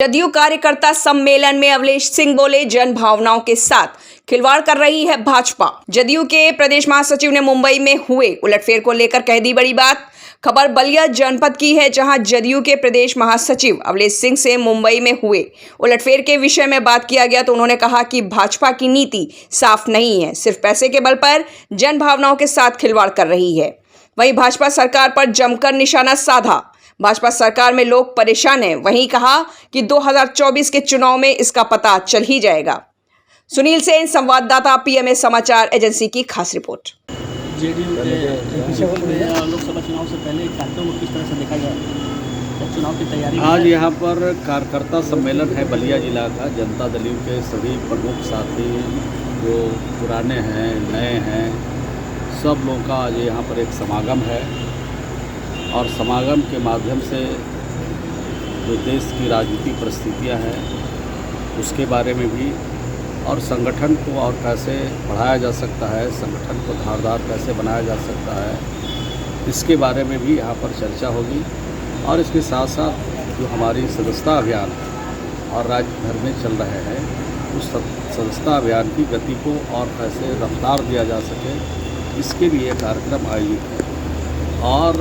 जदयू कार्यकर्ता सम्मेलन में अवलेश सिंह बोले, जन भावनाओं के साथ खिलवाड़ कर रही है भाजपा। जदयू के प्रदेश महासचिव ने मुंबई में हुए उलटफेर को लेकर कह दी बड़ी बात। खबर बलिया जनपद की है, जहां जदयू के प्रदेश महासचिव अवलेश सिंह से मुंबई में हुए उलटफेर के विषय में बात किया गया तो उन्होंने कहा कि भाजपा की नीति साफ नहीं है, सिर्फ पैसे के बल पर जन भावनाओं के साथ खिलवाड़ कर रही है। वहीं भाजपा सरकार पर जमकर निशाना साधा। भाजपा सरकार में लोग परेशान हैं। वहीं कहा कि 2024 के चुनाव में इसका पता चल ही जाएगा। सुनील सेन, संवाददाता, पीएमए समाचार एजेंसी की खास रिपोर्ट। जेडीयू के लोकसभा चुनाव से पहले कार्यक्रम को किस तरह से देखा जाए, चुनाव की तैयारी? आज यहाँ पर कार्यकर्ता सम्मेलन है बलिया जिला का। जनता दल के सभी प्रमुख साथी जो पुराने हैं, नए हैं, सब लोगों का आज यहाँ पर एक समागम है और समागम के माध्यम से जो देश की राजनीतिक परिस्थितियाँ हैं उसके बारे में भी और संगठन को और कैसे बढ़ाया जा सकता है, संगठन को धारदार कैसे बनाया जा सकता है, इसके बारे में भी यहाँ पर चर्चा होगी। और इसके साथ साथ जो हमारी सदस्यता अभियान और राज्य भर में चल रहे हैं उस सदस्यता अभियान की गति को और कैसे रफ्तार दिया जा सके, इसके लिए कार्यक्रम आयोजित है। और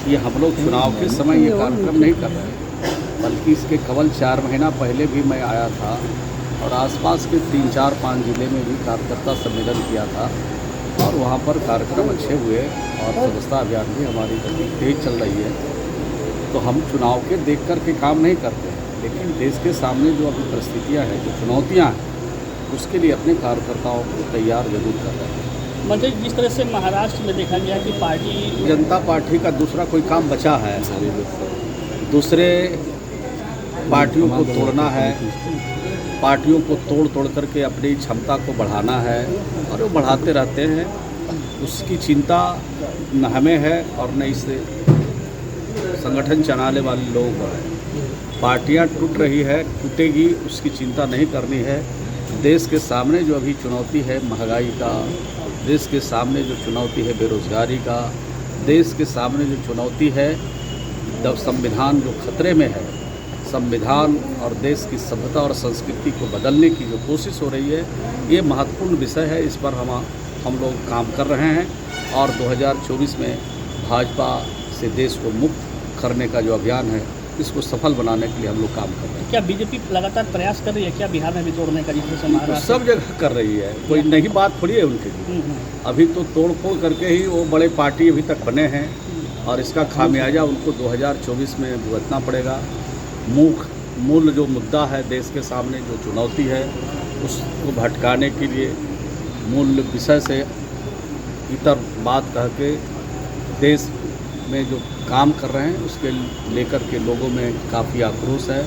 ये हम लोग चुनाव के समय ये कार्यक्रम नहीं कर रहे हैं, बल्कि इसके केवल 4 महीना पहले भी मैं आया था और आसपास के 3, 4, 5 जिले में भी कार्यकर्ता सम्मेलन किया था और वहाँ पर कार्यक्रम अच्छे हुए और सदस्यता अभियान भी हमारी तेज चल रही है। तो हम चुनाव के देख कर के काम नहीं करते हैं, लेकिन देश के सामने जो अभी परिस्थितियाँ हैं, जो चुनौतियाँ हैं, उसके लिए अपने कार्यकर्ताओं को तैयार जरूर कर रहे हैं। मतलब जिस तरह से महाराष्ट्र में देखा गया कि जनता पार्टी का दूसरा कोई काम बचा है, दूसरे पार्टियों को तोड़ना है, पार्टियों को तोड़ करके अपनी क्षमता को बढ़ाना है और वो बढ़ाते रहते हैं। उसकी चिंता न हमें है और न इस संगठन चलाने वाले लोग हैं। पार्टियां टूट रही है, टूटेगी, उसकी चिंता नहीं करनी है। देश के सामने जो अभी चुनौती है महंगाई का, देश के सामने जो चुनौती है बेरोजगारी का, देश के सामने जो चुनौती है संविधान जो खतरे में है, संविधान और देश की सभ्यता और संस्कृति को बदलने की जो कोशिश हो रही है, ये महत्वपूर्ण विषय है। इस पर हम लोग काम कर रहे हैं और 2024 में भाजपा से देश को मुक्त करने का जो अभियान है, इसको सफल बनाने के लिए हम लोग काम कर रहे हैं। क्या बीजेपी लगातार प्रयास कर रही है क्या बिहार में भी तोड़ने का, जिससे महाराष्ट्र सब जगह कर रही है, कोई नई बात थोड़ी है उनके लिए। अभी तो तोड़ फोड़ करके ही वो बड़े पार्टी अभी तक बने हैं और इसका खामियाजा उनको 2024 में भुगतना पड़ेगा। मूल जो मुद्दा है देश के सामने जो चुनौती है, उसको भटकाने के लिए मूल विषय से इतर बात कह के देश में जो काम कर रहे हैं उसके लेकर के लोगों में काफ़ी आक्रोश है।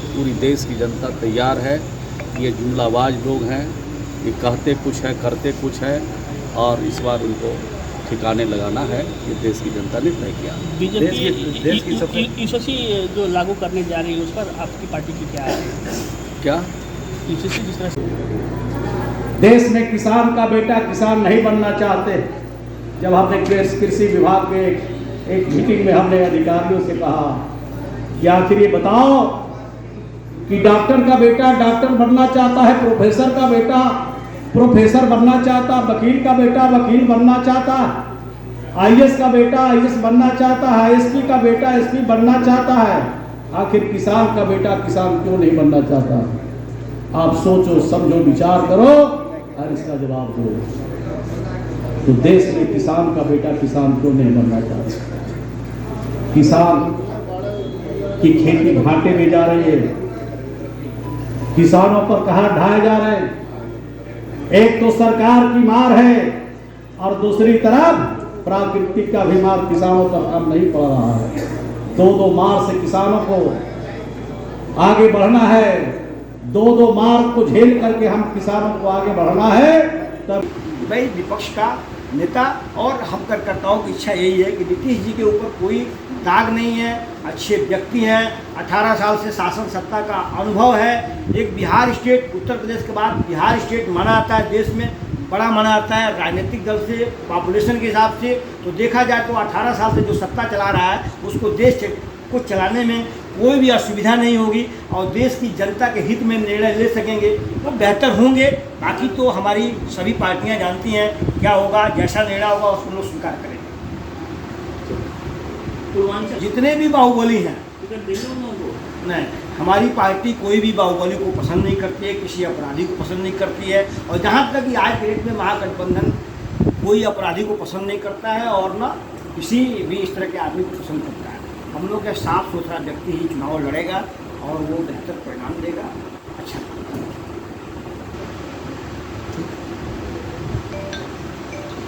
पूरी देश की जनता तैयार है। ये जुमलाबाज लोग हैं, ये कहते कुछ है करते कुछ है और इस बार उनको ठिकाने लगाना है। ये देश की जनता ने तय किया। बीजेपी ईसीसी जो लागू करने जा रही है उस पर आपकी पार्टी की क्या है? क्या ईसीसी जिस तरह से देश में किसान का बेटा किसान नहीं बनना चाहते। जब हमने कृषि विभाग के एक मीटिंग में हमने अधिकारियों से कहा कि आखिर ये बताओ कि डॉक्टर का बेटा डॉक्टर बनना चाहता है, प्रोफेसर का बेटा प्रोफेसर बनना चाहता, वकील का बेटा वकील बनना चाहता, आईएएस का बेटा आईएएस बनना चाहता है, एसपी का बेटा एसपी बनना चाहता है, आखिर किसान का बेटा किसान क्यों नहीं बनना चाहता? आप सोचो, समझो, विचार करो और इसका जवाब दो। तो देश में किसान का बेटा किसान क्यों नहीं बनना चाहता? किसान की खेती घाटे में जा रही है, किसानों पर कहर ढाए जा रहे हैं। एक तो सरकार की मार है और दूसरी तरफ प्राकृतिक का भी मार किसानों पर कम नहीं पड़ रहा है। दो मार से किसानों को आगे बढ़ना है, दो मार को झेल करके हम किसानों को आगे बढ़ना है। तब भाई विपक्ष का नेता और हम कार्यकर्ताओं की इच्छा यही है कि नीतीश जी के ऊपर कोई दाग नहीं है, अच्छे व्यक्ति हैं, 18 साल से शासन सत्ता का अनुभव है। एक बिहार स्टेट, उत्तर प्रदेश के बाद बिहार स्टेट माना जाता है, देश में बड़ा माना जाता है राजनीतिक दल से, पॉपुलेशन के हिसाब से। तो देखा जाए तो 18 साल से जो सत्ता चला रहा है उसको देश को चलाने में कोई भी असुविधा नहीं होगी और देश की जनता के हित में निर्णय ले सकेंगे तो बेहतर होंगे। बाकी तो हमारी सभी पार्टियां जानती हैं क्या होगा, जैसा निर्णय होगा उसको लोग स्वीकार करेंगे। जितने भी बाहुबली हैं, नहीं, हमारी पार्टी कोई भी बाहुबली को पसंद नहीं करती है, किसी अपराधी को पसंद नहीं करती है। और जहाँ तक कि आज के डेट में महागठबंधन कोई अपराधी को पसंद नहीं करता है और ना किसी भी इस तरह के आदमी को पसंद करता है। हम लोग का साफ सुथरा व्यक्ति ही चुनाव लड़ेगा और वो बेहतर परिणाम देगा, अच्छा